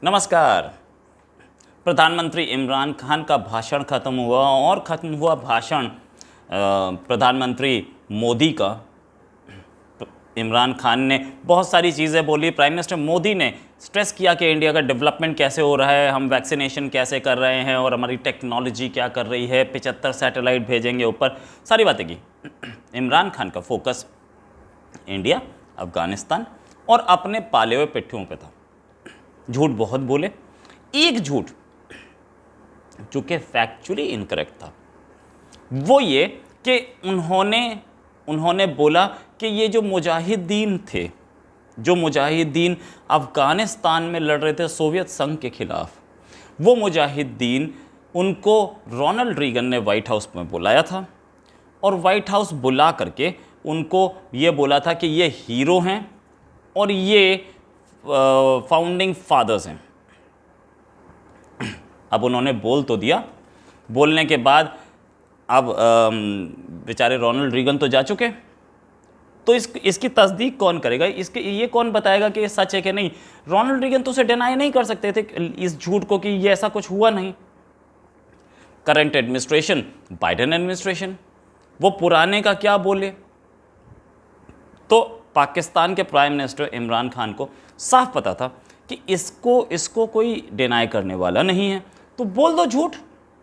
नमस्कार। प्रधानमंत्री इमरान खान का भाषण ख़त्म हुआ और ख़त्म हुआ भाषण प्रधानमंत्री मोदी का। इमरान खान ने बहुत सारी चीज़ें बोली। प्राइम मिनिस्टर मोदी ने स्ट्रेस किया कि इंडिया का डेवलपमेंट कैसे हो रहा है, हम वैक्सीनेशन कैसे कर रहे हैं और हमारी टेक्नोलॉजी क्या कर रही है, 75 सैटेलाइट भेजेंगे ऊपर, सारी बातें की। इमरान खान का फोकस इंडिया, अफ़गानिस्तान और अपने पाले हुए पिट्ठुओं पे था। झूठ बहुत बोले। एक झूठ जो कि फैक्चुअली इनकरेक्ट था वो ये कि उन्होंने बोला कि ये जो मुजाहिदीन थे, जो मुजाहिदीन अफ़गानिस्तान में लड़ रहे थे सोवियत संघ के खिलाफ, वो मुजाहिदीन उनको रोनाल्ड रीगन ने वाइट हाउस में बुलाया था और वाइट हाउस बुला करके उनको ये बोला था कि ये हीरो हैं और ये फाउंडिंग फादर्स हैं। अब उन्होंने बोल तो दिया, बोलने के बाद अब बेचारे रोनाल्ड रीगन तो जा चुके, तो इसकी तस्दीक कौन करेगा? ये कौन बताएगा कि ये सच है कि नहीं? रोनाल्ड रीगन तो उसे डिनाई नहीं कर सकते थे इस झूठ को कि ये ऐसा कुछ हुआ नहीं। करंट एडमिनिस्ट्रेशन, बाइडेन एडमिनिस्ट्रेशन, वो पुराने का क्या बोले? तो पाकिस्तान के प्राइम मिनिस्टर इमरान खान को साफ पता था कि इसको कोई डिनाई करने वाला नहीं है, तो बोल दो झूठ,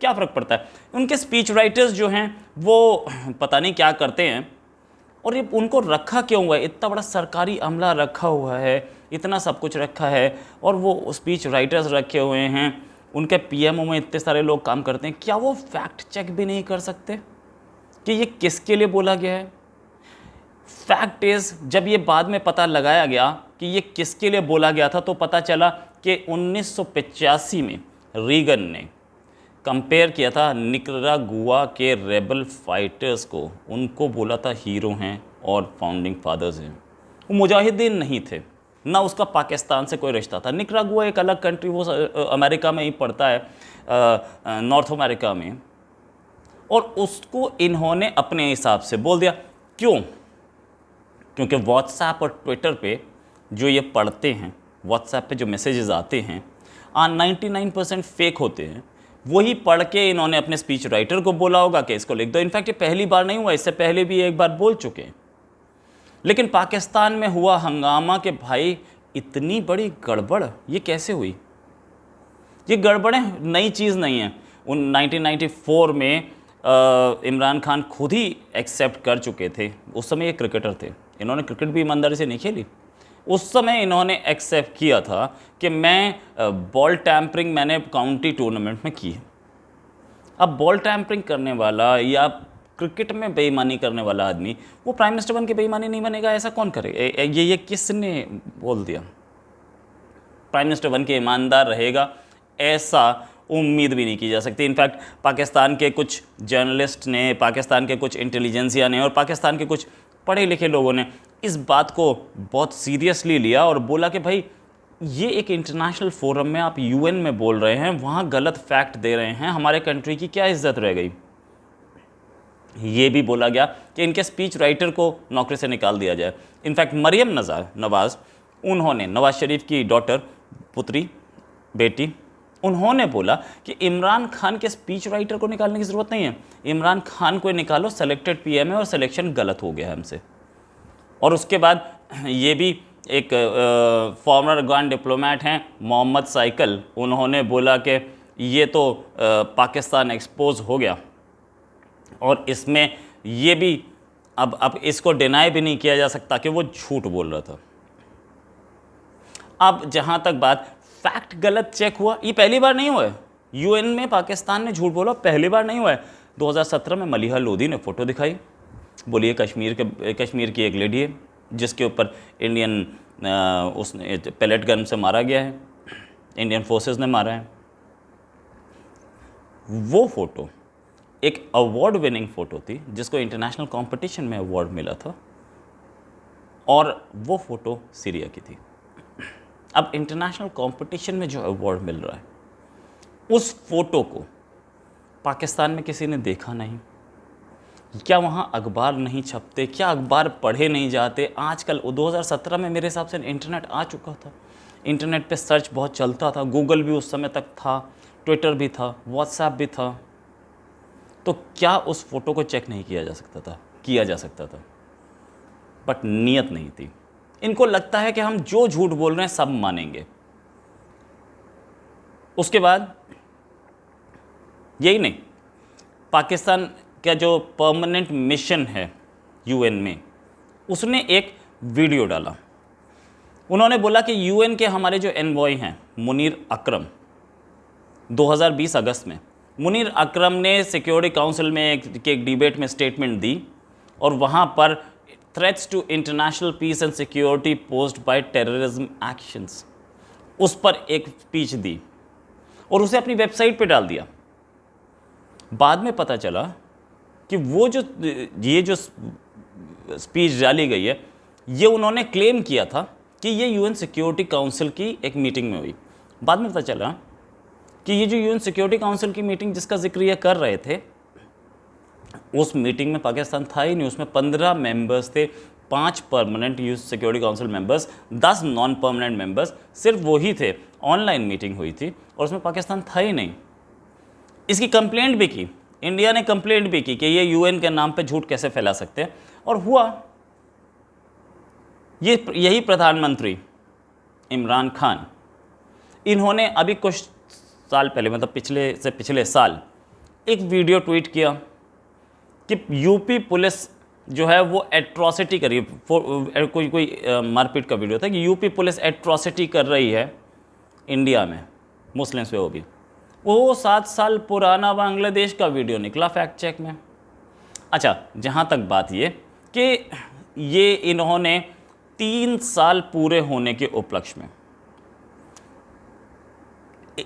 क्या फ़र्क पड़ता है। उनके स्पीच राइटर्स जो हैं वो पता नहीं क्या करते हैं, और ये उनको रखा क्यों हुआ है? इतना बड़ा सरकारी अमला रखा हुआ है, इतना सब कुछ रखा है, और वो स्पीच राइटर्स रखे हुए हैं, उनके पीएमओ में इतने सारे लोग काम करते हैं, क्या वो फैक्ट चेक भी नहीं कर सकते कि ये किसके लिए बोला गया है? फैक्ट इज़, जब ये बाद में पता लगाया गया कि ये किसके लिए बोला गया था, तो पता चला कि 1985 में रीगन ने कंपेयर किया था निकरागुआ के रेबल फाइटर्स को, उनको बोला था हीरो हैं और फाउंडिंग फादर्स हैं। वो मुजाहिदीन नहीं थे, ना उसका पाकिस्तान से कोई रिश्ता था। निकरागुआ एक अलग कंट्री, वो अमेरिका में ही पड़ता है, नॉर्थ अमेरिका में, और उसको इन्होंने अपने हिसाब से बोल दिया। क्यों? क्योंकि व्हाट्सएप और ट्विटर पे जो ये पढ़ते हैं, व्हाट्सएप पे जो मैसेजेस आते हैं 99% फेक होते हैं। वही पढ़ के इन्होंने अपने स्पीच राइटर को बोला होगा कि इसको लिख दो। इनफैक्ट ये पहली बार नहीं हुआ, इससे पहले भी एक बार बोल चुके हैं। लेकिन पाकिस्तान में हुआ हंगामा कि भाई इतनी बड़ी गड़बड़ ये कैसे हुई? ये गड़बड़ें नई चीज़ नहीं है। 1994 में इमरान खान खुद ही एक्सेप्ट कर चुके थे। उस समय ये क्रिकेटर थे, इन्होंने क्रिकेट भी ईमानदारी से नहीं खेली। उस समय इन्होंने एक्सेप्ट किया था कि मैं बॉल टैम्परिंग मैंने काउंटी टूर्नामेंट में की है। अब बॉल टैम्परिंग करने वाला या क्रिकेट में बेईमानी करने वाला आदमी वो प्राइम मिनिस्टर बन के बेईमानी नहीं बनेगा, ऐसा कौन करे? ये किसने बोल दिया? प्राइम मिनिस्टर बन के ईमानदार रहेगा ऐसा उम्मीद भी नहीं की जा सकती। इनफैक्ट पाकिस्तान के कुछ जर्नलिस्ट ने, पाकिस्तान के कुछ इंटेलिजेंसिया ने और पाकिस्तान के कुछ पढ़े लिखे लोगों ने इस बात को बहुत सीरियसली लिया और बोला कि भाई ये एक इंटरनेशनल फोरम में आप यूएन में बोल रहे हैं, वहाँ गलत फैक्ट दे रहे हैं, हमारे कंट्री की क्या इज्जत रह गई? ये भी बोला गया कि इनके स्पीच राइटर को नौकरी से निकाल दिया जाए। इनफैक्ट मरियम नवाज़, उन्होंने, नवाज शरीफ की डॉटर, पुत्री, बेटी, उन्होंने बोला कि इमरान खान के स्पीच राइटर को निकालने की ज़रूरत नहीं है, इमरान खान को निकालो, सेलेक्टेड पीएम है और सिलेक्शन गलत हो गया है हमसे। और उसके बाद ये भी एक फॉर्मर अफगान डिप्लोमेट हैं मोहम्मद साइकिल, उन्होंने बोला कि ये तो पाकिस्तान एक्सपोज हो गया और इसमें ये भी अब इसको डिनाई भी नहीं किया जा सकता कि वो झूठ बोल रहा था। अब जहाँ तक बात फैक्ट गलत चेक हुआ, ये पहली बार नहीं हुआ है। यूएन में पाकिस्तान ने झूठ बोला, पहली बार नहीं हुआ है। 2017 में मलिहा लोधी ने फ़ोटो दिखाई, बोलिए कश्मीर की एक लेडी है जिसके ऊपर इंडियन उसने पैलेट गन से मारा गया है, इंडियन फोर्सेस ने मारा है। वो फ़ोटो एक अवार्ड विनिंग फ़ोटो थी जिसको इंटरनेशनल कंपटीशन में अवार्ड मिला था, और वो फ़ोटो सीरिया की थी। अब इंटरनेशनल कंपटीशन में जो अवार्ड मिल रहा है, उस फ़ोटो को पाकिस्तान में किसी ने देखा नहीं। क्या वहाँ अखबार नहीं छपते? क्या अखबार पढ़े नहीं जाते? आजकल 2017 में मेरे हिसाब से इंटरनेट आ चुका था, इंटरनेट पे सर्च बहुत चलता था, गूगल भी उस समय तक था, ट्विटर भी था, व्हाट्सएप भी था, तो क्या उस फोटो को चेक नहीं किया जा सकता था? किया जा सकता था, बट नीयत नहीं थी। इनको लगता है कि हम जो झूठ बोल रहे हैं सब मानेंगे। उसके बाद यही नहीं, पाकिस्तान का जो परमानेंट मिशन है यूएन में, उसने एक वीडियो डाला। उन्होंने बोला कि यूएन के हमारे जो एनवॉय हैं मुनीर अकरम, 2020 अगस्त में मुनीर अकरम ने सिक्योरिटी काउंसिल में एक डिबेट में स्टेटमेंट दी, और वहाँ पर threats to international peace and security posed by terrorism actions, उस पर एक स्पीच दी और उसे अपनी वेबसाइट पे डाल दिया। बाद में पता चला कि वो ये जो स्पीच डाली गई है, ये उन्होंने क्लेम किया था कि ये यूएन सिक्योरिटी काउंसिल की एक मीटिंग में हुई। बाद में पता चला कि ये जो यूएन सिक्योरिटी काउंसिल की मीटिंग जिसका जिक्र ये कर रहे थे, उस मीटिंग में पाकिस्तान था ही नहीं। उसमें 15 मेंबर्स थे, 5 permanent UN security council members, 10 non permanent members, सिर्फ वही थे। ऑनलाइन मीटिंग हुई थी और उसमें पाकिस्तान था ही नहीं। इसकी कंप्लेंट भी की, इंडिया ने कंप्लेंट भी की कि ये यूएन के नाम पे झूठ कैसे फैला सकते हैं, और हुआ। यही प्रधानमंत्री इमरान खान, इन्होंने अभी कुछ साल पहले, मतलब पिछले साल एक वीडियो ट्वीट किया कि यूपी पुलिस जो है वो एट्रॉसिटी कर रही है। कोई मारपीट का वीडियो था कि यूपी पुलिस एट्रॉसिटी कर रही है इंडिया में मुस्लिम्स पे। वो 7 साल पुराना बांग्लादेश का वीडियो निकला फैक्ट चेक में। अच्छा, जहाँ तक बात ये कि ये इन्होंने 3 साल पूरे होने के उपलक्ष्य में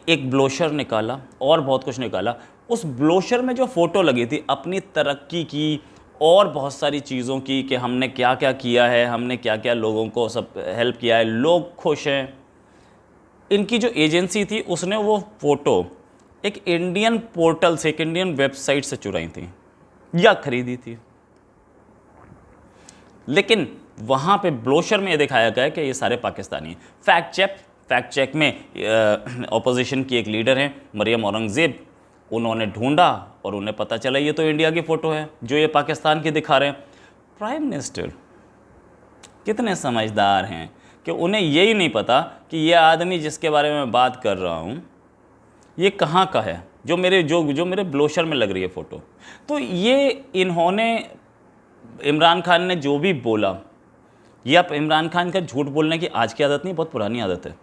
एक ब्रोशर निकाला और बहुत कुछ निकाला। उस ब्रोशर में जो फ़ोटो लगी थी अपनी तरक्की की और बहुत सारी चीज़ों की, कि हमने क्या क्या किया है, हमने क्या क्या लोगों को सब हेल्प किया है, लोग खुश हैं। इनकी जो एजेंसी थी उसने वो फ़ोटो एक इंडियन पोर्टल से, एक इंडियन वेबसाइट से चुराई थी या खरीदी थी। लेकिन वहाँ पे ब्रोशर में ये दिखाया गया कि ये सारे पाकिस्तानी हैं। फैक्ट चेक में ऑपोजिशन की एक लीडर हैं मरियम औरंगज़ेब, उन्होंने ढूंढा और उन्हें पता चला ये तो इंडिया की फ़ोटो है जो ये पाकिस्तान की दिखा रहे हैं। प्राइम मिनिस्टर कितने समझदार हैं कि उन्हें यही नहीं पता कि ये आदमी जिसके बारे में बात कर रहा हूँ ये कहाँ का है, जो मेरे ब्रोशर में लग रही है फ़ोटो। तो ये इन्होंने, इमरान खान ने जो भी बोला, ये अब इमरान खान का झूठ बोलने की आज की आदत नहीं, बहुत पुरानी आदत है।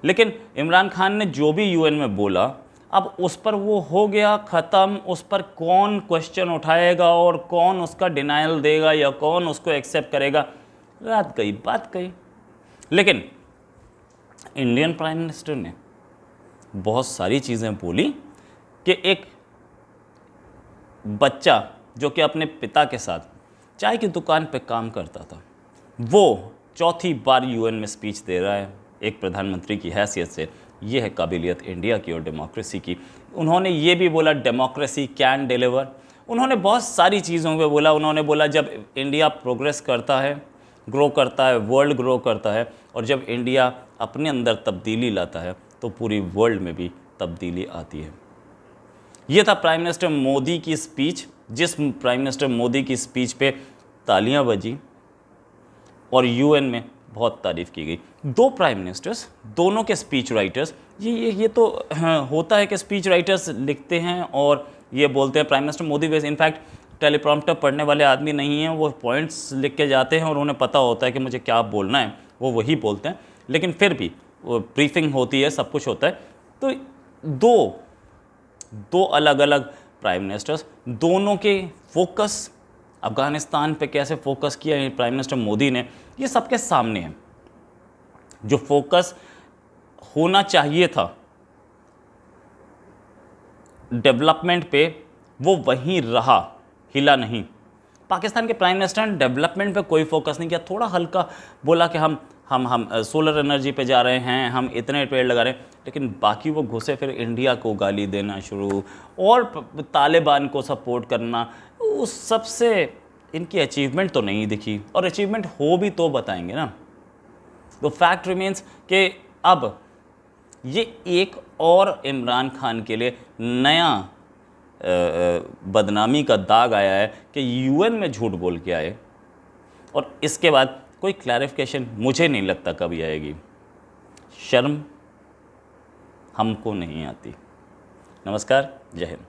लेकिन इमरान खान ने जो भी यूएन में बोला, अब उस पर वो हो गया ख़त्म। उस पर कौन क्वेश्चन उठाएगा और कौन उसका डिनायल देगा या कौन उसको एक्सेप्ट करेगा, रात गई बात गई। लेकिन इंडियन प्राइम मिनिस्टर ने बहुत सारी चीज़ें बोली कि एक बच्चा जो कि अपने पिता के साथ चाय की दुकान पे काम करता था, वो चौथी बार यूएन में स्पीच दे रहा है एक प्रधानमंत्री की हैसियत से। ये है काबिलियत इंडिया की और डेमोक्रेसी की। उन्होंने ये भी बोला डेमोक्रेसी कैन डिलीवर। उन्होंने बहुत सारी चीज़ों पे बोला। उन्होंने बोला जब इंडिया प्रोग्रेस करता है, ग्रो करता है, वर्ल्ड ग्रो करता है, और जब इंडिया अपने अंदर तब्दीली लाता है तो पूरी वर्ल्ड में भी तब्दीली आती है। ये था प्राइम मिनिस्टर मोदी की स्पीच, जिस प्राइम मिनिस्टर मोदी की स्पीच पे तालियां बजी और यूएन में बहुत तारीफ़ की गई। 2 प्राइम मिनिस्टर्स, दोनों के स्पीच राइटर्स, ये तो होता है कि स्पीच राइटर्स लिखते हैं और ये बोलते हैं। प्राइम मिनिस्टर मोदी वैसे इनफैक्ट टेलीप्रॉम्प्टर पढ़ने वाले आदमी नहीं हैं, वो पॉइंट्स लिख के जाते हैं और उन्हें पता होता है कि मुझे क्या बोलना है, वो वही बोलते हैं। लेकिन फिर भी वो ब्रीफिंग होती है, सब कुछ होता है। तो दो अलग अलग प्राइम मिनिस्टर्स, दोनों के फोकस अफ़गानिस्तान पे कैसे फोकस किया है प्राइम मिनिस्टर मोदी ने, ये सबके सामने है। जो फोकस होना चाहिए था डेवलपमेंट पे, वो वहीं रहा, हिला नहीं। पाकिस्तान के प्राइम मिनिस्टर ने डेवलपमेंट पे कोई फोकस नहीं किया। थोड़ा हल्का बोला कि हम सोलर एनर्जी पे जा रहे हैं, हम इतने पेड़ लगा रहे हैं, लेकिन बाकी वो घुसे फिर इंडिया को गाली देना शुरू और तालिबान को सपोर्ट करना। उस सबसे इनकी अचीवमेंट तो नहीं दिखी, और अचीवमेंट हो भी तो बताएंगे ना। तो फैक्ट रिमेंस कि अब ये एक और इमरान खान के लिए नया बदनामी का दाग आया है कि यूएन में झूठ बोल के आए, और इसके बाद कोई क्लैरिफिकेशन मुझे नहीं लगता कभी आएगी। शर्म हमको नहीं आती। नमस्कार, जय हिंद।